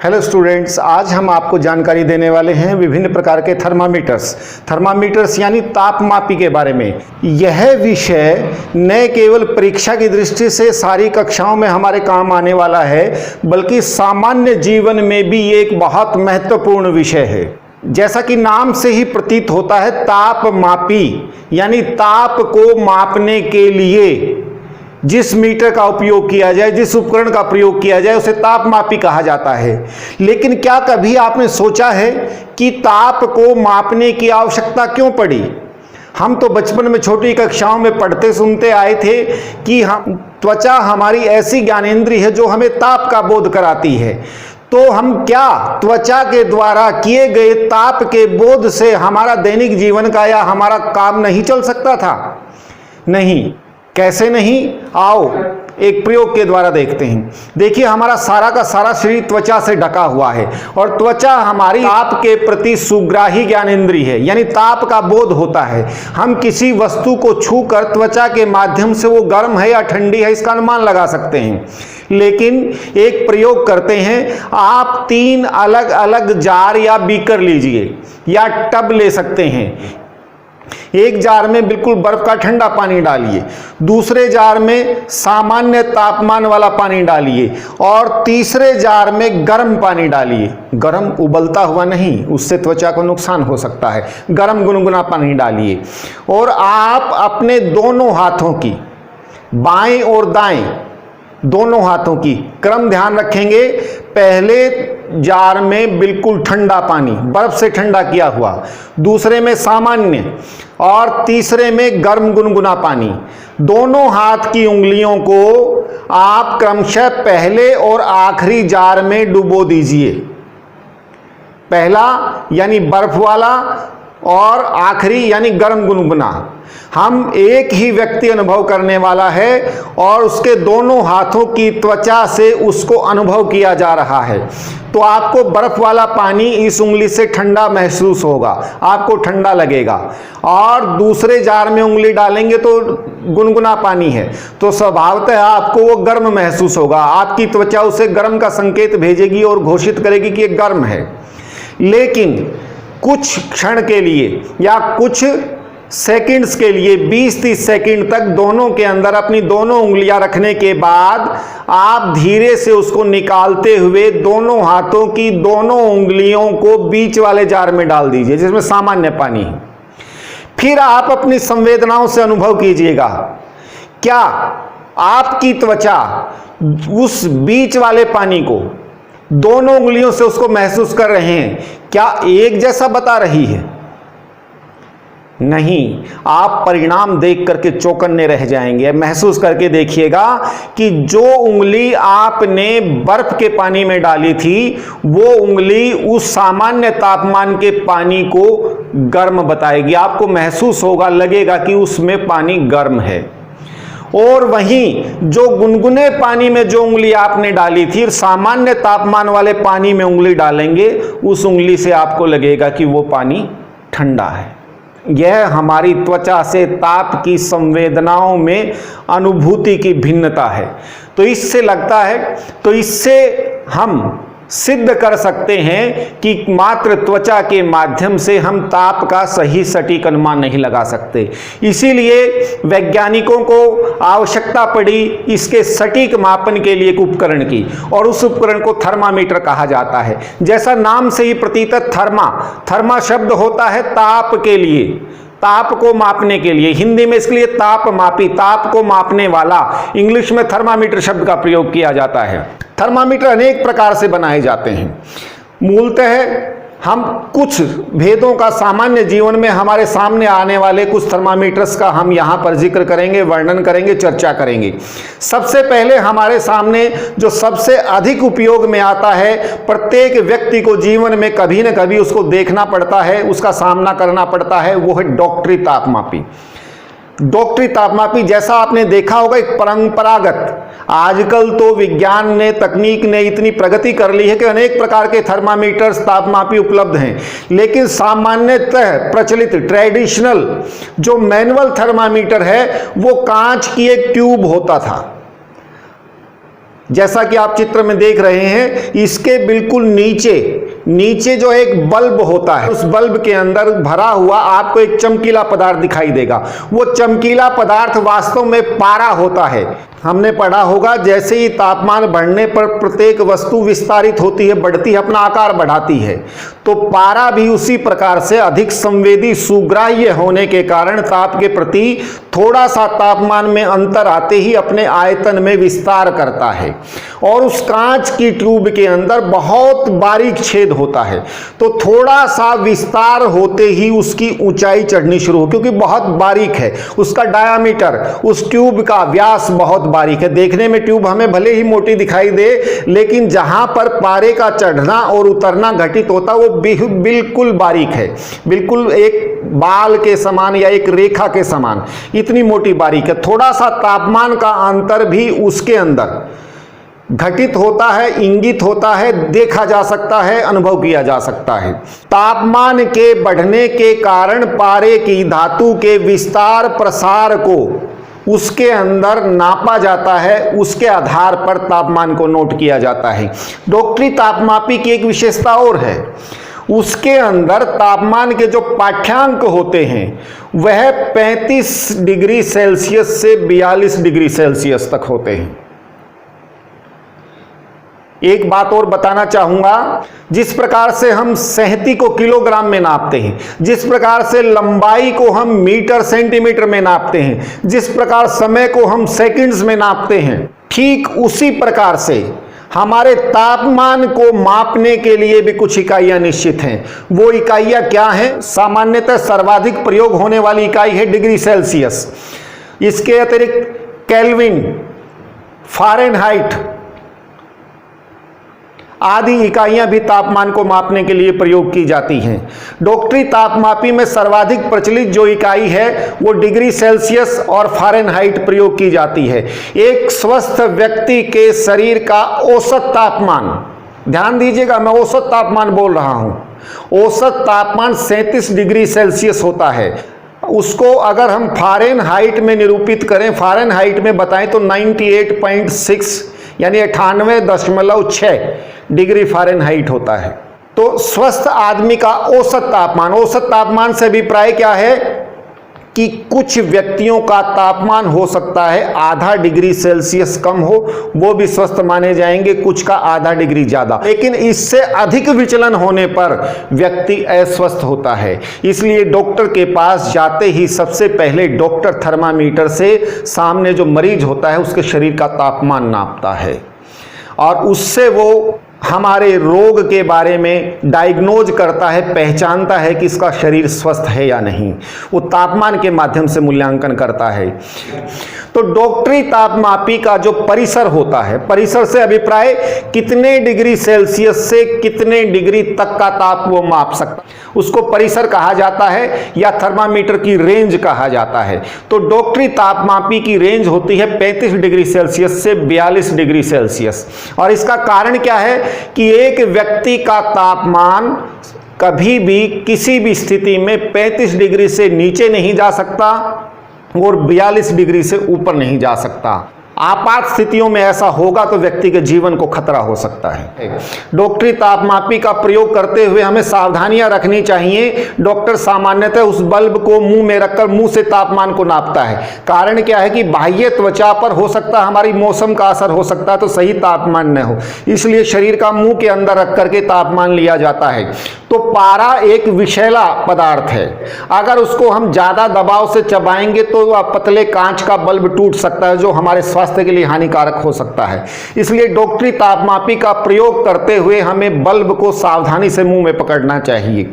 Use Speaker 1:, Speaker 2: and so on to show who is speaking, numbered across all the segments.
Speaker 1: Hello students, आज हम आपको जानकारी देने वाले हैं विभिन्न प्रकार के थर्मामीटर्स यानी तापमापी के बारे में। यह विषय न केवल परीक्षा की दृष्टि से सारी कक्षाओं में हमारे काम आने वाला है, बल्कि सामान्य जीवन में भी एक बहुत महत्वपूर्ण विषय है। जैसा कि नाम से ही प्रतीत होता है, तापमापी यानी ताप को मापने के लिए जिस मीटर का उपयोग किया जाए, जिस उपकरण का प्रयोग किया जाए, उसे तापमापी कहा जाता है। लेकिन क्या कभी आपने सोचा है कि ताप को मापने की आवश्यकता क्यों पड़ी? हम तो बचपन में छोटी कक्षाओं में पढ़ते सुनते आए थे कि त्वचा हमारी ऐसी ज्ञानेंद्रिय है जो हमें ताप का बोध कराती है। तो हम क्या त्वचा के द्वारा किए गए ताप के बोध से हमारा दैनिक जीवन का या हमारा काम नहीं चल सकता था? नहीं। कैसे नहीं? आओ एक प्रयोग के द्वारा देखते हैं। देखिए, हमारा सारा का सारा शरीर त्वचा से ढका हुआ है और त्वचा हमारी ताप के प्रति सुग्राही ज्ञानेंद्रिय है, यानी ताप का बोध होता है। हम किसी वस्तु को छूकर त्वचा के माध्यम से वो गर्म है या ठंडी है इसका अनुमान लगा सकते हैं। लेकिन एक प्रयोग करते हैं। आप 3 अलग अलग जार या बीकर लीजिए या टब ले सकते हैं। एक जार में बिल्कुल बर्फ का ठंडा पानी डालिए, दूसरे जार में सामान्य तापमान वाला पानी डालिए और तीसरे जार में गर्म पानी डालिए। गर्म उबलता हुआ नहीं, उससे त्वचा को नुकसान हो सकता है। गर्म गुनगुना पानी डालिए और आप अपने दोनों हाथों की, बाएं और दाएं दोनों हाथों की क्रम ध्यान रखेंगे। पहले जार में बिल्कुल ठंडा पानी, बर्फ से ठंडा किया हुआ, दूसरे में सामान्य और तीसरे में गर्म गुनगुना पानी। दोनों हाथ की उंगलियों को आप क्रमशः पहले और आखिरी जार में डुबो दीजिए। पहला यानी बर्फ वाला और आखिरी यानी गर्म गुनगुना। हम एक ही व्यक्ति अनुभव करने वाला है और उसके दोनों हाथों की त्वचा से उसको अनुभव किया जा रहा है। तो आपको बर्फ वाला पानी इस उंगली से ठंडा महसूस होगा, आपको ठंडा लगेगा। और दूसरे जार में उंगली डालेंगे तो गुनगुना पानी है, तो स्वभावतः आपको वो गर्म महसूस होगा। आपकी त्वचा उसे गर्म का संकेत भेजेगी और घोषित करेगी कि ये गर्म है। लेकिन कुछ क्षण के लिए या कुछ सेकंड्स के लिए 20-30 सेकंड तक दोनों के अंदर अपनी दोनों उंगलियां रखने के बाद आप धीरे से उसको निकालते हुए दोनों हाथों की दोनों उंगलियों को बीच वाले जार में डाल दीजिए जिसमें सामान्य पानी है। फिर आप अपनी संवेदनाओं से अनुभव कीजिएगा, क्या आपकी त्वचा उस बीच वाले पानी को दोनों उंगलियों से उसको महसूस कर रहे हैं? क्या एक जैसा बता रही है? नहीं। आप परिणाम देख करके चौकन्ने रह जाएंगे। महसूस करके देखिएगा कि जो उंगली आपने बर्फ के पानी में डाली थी वो उंगली उस सामान्य तापमान के पानी को गर्म बताएगी। आपको महसूस होगा, लगेगा कि उसमें पानी गर्म है। और वहीं जो गुनगुने पानी में जो उंगली आपने डाली थी, सामान्य तापमान वाले पानी में उंगली डालेंगे, उस उंगली से आपको लगेगा कि वो पानी ठंडा है। यह हमारी त्वचा से ताप की संवेदनाओं में अनुभूति की भिन्नता है। तो इससे लगता है, तो इससे हम सिद्ध कर सकते हैं कि मात्र त्वचा के माध्यम से हम ताप का सही सटीक अनुमान नहीं लगा सकते। इसीलिए वैज्ञानिकों को आवश्यकता पड़ी इसके सटीक मापन के लिए एक उपकरण की, और उस उपकरण को थर्मामीटर कहा जाता है। जैसा नाम से ही प्रतीत है, थर्मा शब्द होता है ताप के लिए, ताप को मापने के लिए। हिंदी में इसके लिए तापमापी, ताप को मापने वाला। इंग्लिश में थर्मामीटर शब्द का प्रयोग किया जाता है। थर्मामीटर अनेक प्रकार से बनाए जाते हैं। मूलतः हम कुछ भेदों का सामान्य जीवन में हमारे सामने आने वाले कुछ थर्मामीटर्स का हम यहाँ पर जिक्र करेंगे, वर्णन करेंगे, चर्चा करेंगे। सबसे पहले हमारे सामने जो सबसे अधिक उपयोग में आता है, प्रत्येक व्यक्ति को जीवन में कभी न कभी उसको देखना पड़ता है, उसका सामना करना पड़ता है, वो है डॉक्टरी तापमापी। डॉक्टरी तापमापी जैसा आपने देखा होगा एक परंपरागत, आजकल तो विज्ञान ने, तकनीक ने इतनी प्रगति कर ली है कि अनेक प्रकार के थर्मामीटर्स, तापमापी उपलब्ध हैं। लेकिन सामान्यतः प्रचलित ट्रेडिशनल जो मैनुअल थर्मामीटर है वो कांच की एक ट्यूब होता था। जैसा कि आप चित्र में देख रहे हैं, इसके बिल्कुल नीचे जो एक बल्ब होता है, उस बल्ब के अंदर भरा हुआ आपको एक चमकीला पदार्थ दिखाई देगा। वो चमकीला पदार्थ वास्तव में पारा होता है। हमने पढ़ा होगा, जैसे ही तापमान बढ़ने पर प्रत्येक वस्तु विस्तारित होती है, बढ़ती है, अपना आकार बढ़ाती है, तो पारा भी उसी प्रकार से अधिक संवेदी सुग्राह्य होने के कारण ताप के प्रति थोड़ा सा तापमान में अंतर आते ही अपने आयतन में विस्तार करता है। और उस कांच की ट्यूब के अंदर बहुत बारीक छेद होता है, तो थोड़ा सा विस्तार होते ही उसकी ऊंचाई चढ़नी शुरू हो, क्योंकि बहुत बारीक है उसका डायामीटर, उस ट्यूब का व्यास बहुत बारीक है। देखने में ट्यूब हमें भले ही मोटी दिखाई दे, लेकिन जहां पर पारे का चढ़ना और उतरना घटित होता वो बिल्कुल बारीक है, बिल्कुल एक बाल के समान या एक रेखा के समान, इतनी मोटी बारीक है। थोड़ा सा तापमान का अंतर भी उसके अंदर घटित होता है, इंगित होता है, देखा जा सकता है, अनुभव किया जा सकता है। तापमान के बढ़ने के कारण पारे की धातु के विस्तार प्रसार को उसके अंदर नापा जाता है, उसके आधार पर तापमान को नोट किया जाता है। डॉक्टरी तापमापी की एक विशेषता और है, उसके अंदर तापमान के जो पाठ्यांक होते हैं वह 35 डिग्री सेल्सियस से 42 डिग्री सेल्सियस तक होते हैं। एक बात और बताना चाहूंगा, जिस प्रकार से हम सहती को किलोग्राम में नापते हैं, जिस प्रकार से लंबाई को हम मीटर सेंटीमीटर में नापते हैं, जिस प्रकार समय को हम सेकंड्स में नापते हैं, ठीक उसी प्रकार से हमारे तापमान को मापने के लिए भी कुछ इकाइयां निश्चित हैं। वो इकाइयां क्या हैं? सामान्यतः सर्वाधिक प्रयोग होने वाली इकाई है डिग्री सेल्सियस। इसके अतिरिक्त केल्विन, फ़ारेनहाइट आदि इकाइयां भी तापमान को मापने के लिए प्रयोग की जाती हैं। डॉक्टरी तापमापी में सर्वाधिक प्रचलित जो इकाई है वो डिग्री सेल्सियस और फ़ारेनहाइट प्रयोग की जाती है। एक स्वस्थ व्यक्ति के शरीर का औसत तापमान, ध्यान दीजिएगा मैं औसत तापमान बोल रहा हूं, औसत तापमान 37 डिग्री सेल्सियस होता है। उसको अगर हम फ़ारेनहाइट में निरूपित करें, फ़ारेनहाइट में बताएं तो 98.6 यानी 98.6 डिग्री फ़ारेनहाइट होता है। तो स्वस्थ आदमी का औसत तापमान से अभिप्राय क्या है कि कुछ व्यक्तियों का तापमान हो सकता है आधा डिग्री सेल्सियस कम हो, वो भी स्वस्थ माने जाएंगे, कुछ का आधा डिग्री ज्यादा, लेकिन इससे अधिक विचलन होने पर व्यक्ति अस्वस्थ होता है। इसलिए डॉक्टर के पास जाते ही सबसे पहले डॉक्टर थर्मामीटर से सामने जो मरीज होता है उसके शरीर का तापमान नापता है और उससे वो हमारे रोग के बारे में डायग्नोज करता है, पहचानता है कि इसका शरीर स्वस्थ है या नहीं। वो तापमान के माध्यम से मूल्यांकन करता है। तो डॉक्टरी तापमापी का जो परिसर होता है, परिसर से अभिप्राय कितने डिग्री सेल्सियस से कितने डिग्री तक का ताप वो माप सकता है, उसको परिसर कहा जाता है या थर्मामीटर की रेंज कहा जाता है। तो डॉक्टरी तापमापी की रेंज होती है 35 डिग्री सेल्सियस से 42 डिग्री सेल्सियस। और इसका कारण क्या है कि एक व्यक्ति का तापमान कभी भी किसी भी स्थिति में 35 डिग्री से नीचे नहीं जा सकता और 42 डिग्री से ऊपर नहीं जा सकता। आपात स्थितियों में ऐसा होगा तो व्यक्ति के जीवन को खतरा हो सकता है। डॉक्टरी तापमापी का प्रयोग करते हुए हमें सावधानियां रखनी चाहिए। डॉक्टर सामान्यतः उस बल्ब को मुंह में रखकर मुंह से तापमान को नापता है। कारण क्या है कि बाह्य त्वचा पर हो सकता है हमारी मौसम का असर हो सकता है तो सही तापमान न हो, इसलिए शरीर का मुंह के अंदर रख करके तापमान लिया जाता है। तो पारा एक विषैला पदार्थ है, अगर उसको हम ज्यादा दबाव से चबाएंगे तो पतले कांच का बल्ब टूट सकता है जो हमारे स्वास्थ्य के लिए हानिकारक हो सकता है। इसलिए डॉक्टरी तापमापी का प्रयोग करते हुए हमें बल्ब को सावधानी से मुंह में पकड़ना चाहिए।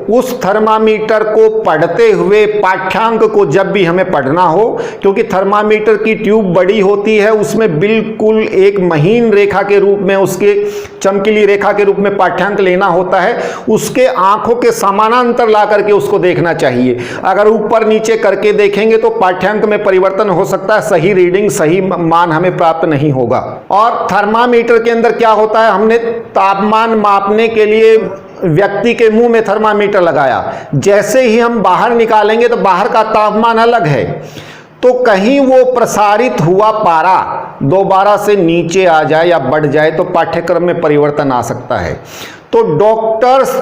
Speaker 1: उस थर्मामीटर को पढ़ते हुए पाठ्यांक को जब भी हमें पढ़ना हो, क्योंकि थर्मामीटर की ट्यूब बड़ी होती है, उसमें बिल्कुल एक महीन रेखा के रूप में, उसके चमकीली रेखा के रूप में पाठ्यांक लेना होता है, उसके आंखों के समानांतर ला करके उसको देखना चाहिए। अगर ऊपर नीचे करके देखेंगे तो पाठ्यांक में परिवर्तन हो सकता है, सही रीडिंग सही मान हमें प्राप्त नहीं होगा। और थर्मामीटर के अंदर क्या होता है, हमने तापमान मापने के लिए व्यक्ति के मुंह में थर्मामीटर लगाया, जैसे ही हम बाहर निकालेंगे तो बाहर का तापमान अलग है, तो कहीं वो प्रसारित हुआ पारा दोबारा से नीचे आ जाए या बढ़ जाए तो पाठ्यक्रम में परिवर्तन आ सकता है। तो डॉक्टर्स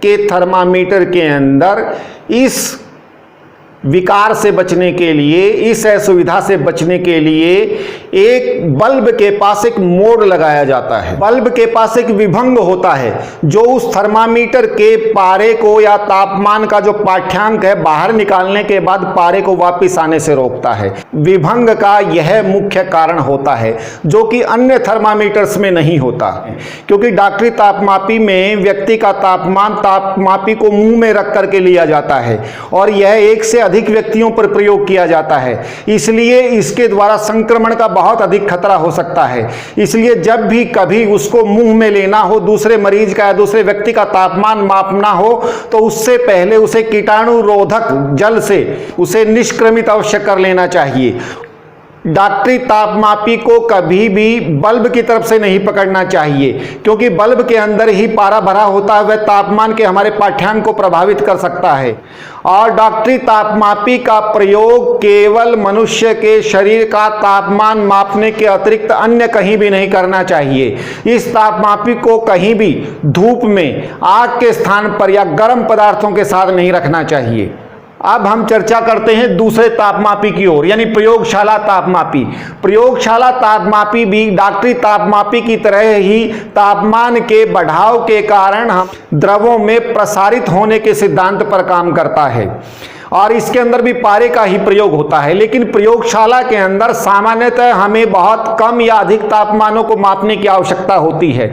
Speaker 1: के थर्मामीटर के अंदर इस विकार से बचने के लिए, इस असुविधा से बचने के लिए एक बल्ब के पास एक मोड़ लगाया जाता है। बल्ब के पास एक विभंग होता है जो उस थर्मामीटर के पारे को या तापमान का जो पाठ्यांक है बाहर निकालने के बाद पारे को वापस आने से रोकता है। विभंग का यह मुख्य कारण होता है जो कि अन्य थर्मामीटर्स में नहीं होता, क्योंकि डॉक्टरी तापमापी में व्यक्ति का तापमान तापमापी को मुंह में रख करके लिया जाता है और यह एक से अधिक व्यक्तियों पर प्रयोग किया जाता है, इसलिए इसके द्वारा संक्रमण का बहुत अधिक खतरा हो सकता है। इसलिए जब भी कभी उसको मुंह में लेना हो, दूसरे मरीज का या दूसरे व्यक्ति का तापमान मापना हो, तो उससे पहले उसे कीटाणुरोधक जल से उसे निष्क्रमित अवश्य कर लेना चाहिए। डॉक्टरी तापमापी को कभी भी बल्ब की तरफ से नहीं पकड़ना चाहिए, क्योंकि बल्ब के अंदर ही पारा भरा होता है, वह तापमान के हमारे पाठ्यांक को प्रभावित कर सकता है। और डॉक्टरी तापमापी का प्रयोग केवल मनुष्य के शरीर का तापमान मापने के अतिरिक्त अन्य कहीं भी नहीं करना चाहिए। इस तापमापी को कहीं भी धूप में, आग के स्थान पर या गर्म पदार्थों के साथ नहीं रखना चाहिए। अब हम चर्चा करते हैं दूसरे तापमापी की ओर, यानी प्रयोगशाला तापमापी। प्रयोगशाला तापमापी भी डॉक्टरी तापमापी की तरह ही तापमान के बढ़ाव के कारण हम द्रवों में प्रसारित होने के सिद्धांत पर काम करता है और इसके अंदर भी पारे का ही प्रयोग होता है। लेकिन प्रयोगशाला के अंदर सामान्यतः हमें बहुत कम या अधिक तापमानों को मापने की आवश्यकता होती है,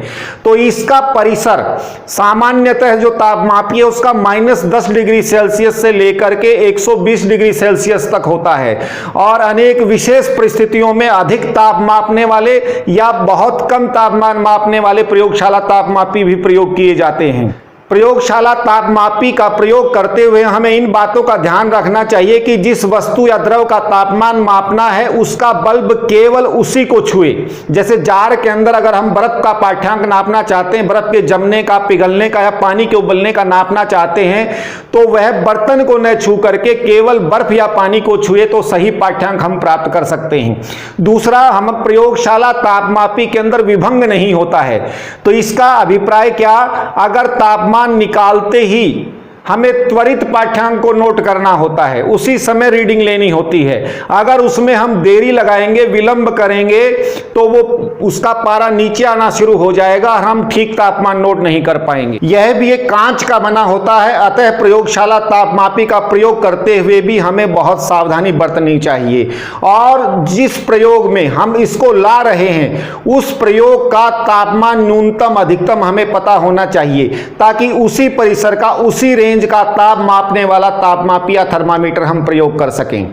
Speaker 1: तो इसका परिसर सामान्यतः जो तापमापी है उसका -10 डिग्री सेल्सियस से लेकर के 120 डिग्री सेल्सियस तक होता है। और अनेक विशेष परिस्थितियों में अधिक ताप मापने वाले या बहुत कम तापमान मापने वाले प्रयोगशाला तापमापी भी प्रयोग किए जाते हैं। प्रयोगशाला तापमापी का प्रयोग करते हुए हमें इन बातों का ध्यान रखना चाहिए कि जिस वस्तु या द्रव का तापमान मापना है उसका बल्ब केवल उसी को छुए। जैसे जार के अंदर अगर हम बर्फ का पाठ्यांक नापना चाहते हैं, बर्फ के जमने का, पिघलने का या पानी के उबलने का नापना चाहते हैं, तो वह बर्तन को न छू करके केवल बर्फ या पानी को छुए तो सही पाठ्यांक हम प्राप्त कर सकते हैं। दूसरा, हम प्रयोगशाला तापमापी के अंदर विभंग नहीं होता है, तो इसका अभिप्राय क्या, अगर तापमान निकालते ही हमें त्वरित पाठ्यांक को नोट करना होता है, उसी समय रीडिंग लेनी होती है। अगर उसमें हम देरी लगाएंगे, विलंब करेंगे, तो वो उसका पारा नीचे आना शुरू हो जाएगा और हम ठीक तापमान नोट नहीं कर पाएंगे। यह भी एक कांच का बना होता है, अतः प्रयोगशाला तापमापी का प्रयोग करते हुए भी हमें बहुत सावधानी बरतनी चाहिए। और जिस प्रयोग में हम इसको ला रहे हैं उस प्रयोग का तापमान न्यूनतम अधिकतम हमें पता होना चाहिए, ताकि उसी परिसर का, उसी रेंज का ताप मापने वाला तापमापी या थर्मामीटर हम प्रयोग कर सकें।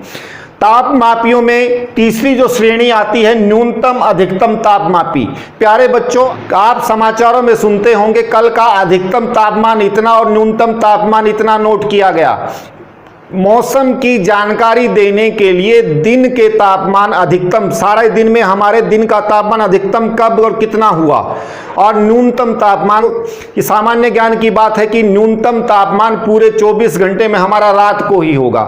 Speaker 1: तापमापियों में तीसरी जो श्रेणी आती है, न्यूनतम अधिकतम तापमापी। प्यारे बच्चों, आप समाचारों में सुनते होंगे कल का अधिकतम तापमान इतना और न्यूनतम तापमान इतना नोट किया गया। मौसम की जानकारी देने के लिए दिन के तापमान अधिकतम, सारे दिन में हमारे दिन का तापमान अधिकतम कब और कितना हुआ, और न्यूनतम तापमान, ये सामान्य ज्ञान की बात है कि न्यूनतम तापमान पूरे 24 घंटे में हमारा रात को ही होगा।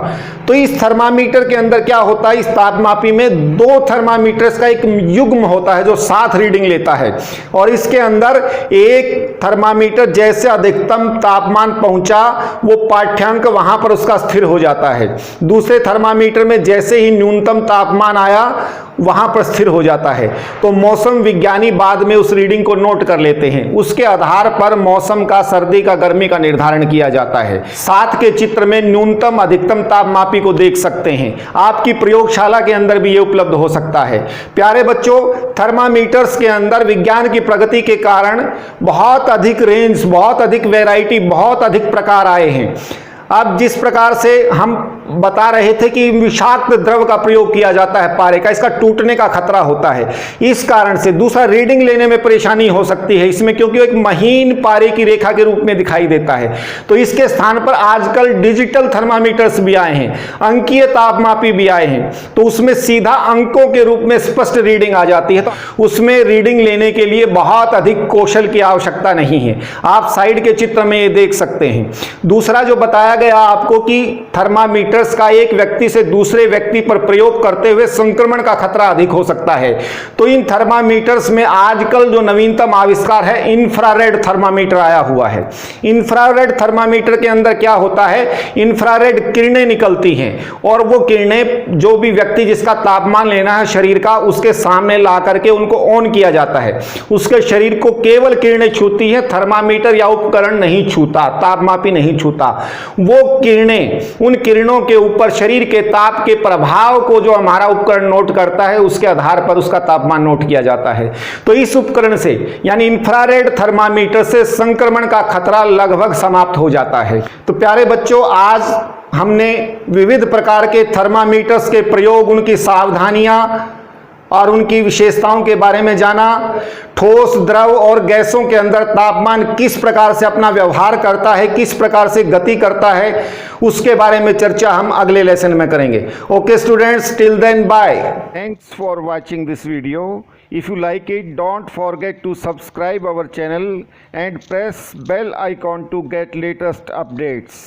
Speaker 1: तो इस थर्मामीटर के अंदर क्या होता है, इस तापमापी में 2 थर्मामीटर्स का एक युग्म होता है जो साथ रीडिंग लेता है, और इसके अंदर एक थर्मामीटर जैसे अधिकतम तापमान पहुंचा वो पाठ्यांक वहां पर उसका स्थिर हो जाता है, दूसरे थर्मामीटर में जैसे ही न्यूनतम तापमान आया वहां पर स्थिर हो जाता है। तो मौसम विज्ञानी बाद में उस रीडिंग को नोट कर लेते हैं, उसके आधार पर मौसम का, सर्दी का, गर्मी का निर्धारण किया जाता है। साथ के चित्र में न्यूनतम अधिकतम तापमापी को देख सकते हैं, आपकी प्रयोगशाला के अंदर भी ये उपलब्ध हो सकता है। प्यारे बच्चों, थर्मामीटर्स के अंदर विज्ञान की प्रगति के कारण बहुत अधिक रेंज, बहुत अधिक वैरायटी, बहुत अधिक प्रकार आए हैं। अब जिस प्रकार से हम बता रहे थे कि विषाक्त द्रव का प्रयोग किया जाता है पारे का, इसका टूटने का खतरा होता है, इस कारण से दूसरा रीडिंग लेने में परेशानी हो सकती है इसमें, क्योंकि एक महीन पारे की रेखा के रूप में दिखाई देता है। तो इसके स्थान पर आजकल डिजिटल थर्मामीटर्स भी आए हैं, अंकीय तापमापी भी आए हैं, तो उसमें सीधा अंकों के रूप में स्पष्ट रीडिंग आ जाती है। तो उसमें रीडिंग लेने के लिए बहुत अधिक कौशल की आवश्यकता नहीं है, आप साइड के चित्र में ये देख सकते हैं। दूसरा जो बताया गया आपको कि थर्मामीटर्स का एक व्यक्ति से दूसरे व्यक्ति पर प्रयोग करते हुए संक्रमण का खतरा अधिक हो सकता है। तो इन थर्मामीटर्स में आजकल जो नवीनतम आविष्कार है, इंफ्रारेड थर्मामीटर आया हुआ है। इंफ्रारेड थर्मामीटर के अंदर क्या होता है, इंफ्रारेड किरणें निकलती हैं और वो किरणें जो भी व्यक्ति जिसका तापमान लेना है शरीर का, उसके सामने ला करके उनको ऑन किया जाता है। उसके शरीर को केवल किरणें छूती हैं, थर्मामीटर या उपकरण नहीं छूता, तापमापी नहीं छूता। वो किरणें, उन किरणों के ऊपर शरीर के ताप के प्रभाव को जो हमारा उपकरण नोट करता है, उसके आधार पर उसका तापमान नोट किया जाता है। तो इस उपकरण से यानी इंफ्रारेड थर्मामीटर से संक्रमण का खतरा लगभग समाप्त हो जाता है। तो प्यारे बच्चों, आज हमने विविध प्रकार के थर्मामीटर्स के प्रयोग, उनकी सावधानियां और उनकी विशेषताओं के बारे में जाना। ठोस, द्रव और गैसों के अंदर तापमान किस प्रकार से अपना व्यवहार करता है, किस प्रकार से गति करता है, उसके बारे में चर्चा हम अगले लेसन में करेंगे। Okay students, till then bye. Thanks for watching this video. If you like it, don't forget to subscribe our channel and press bell icon to get latest updates.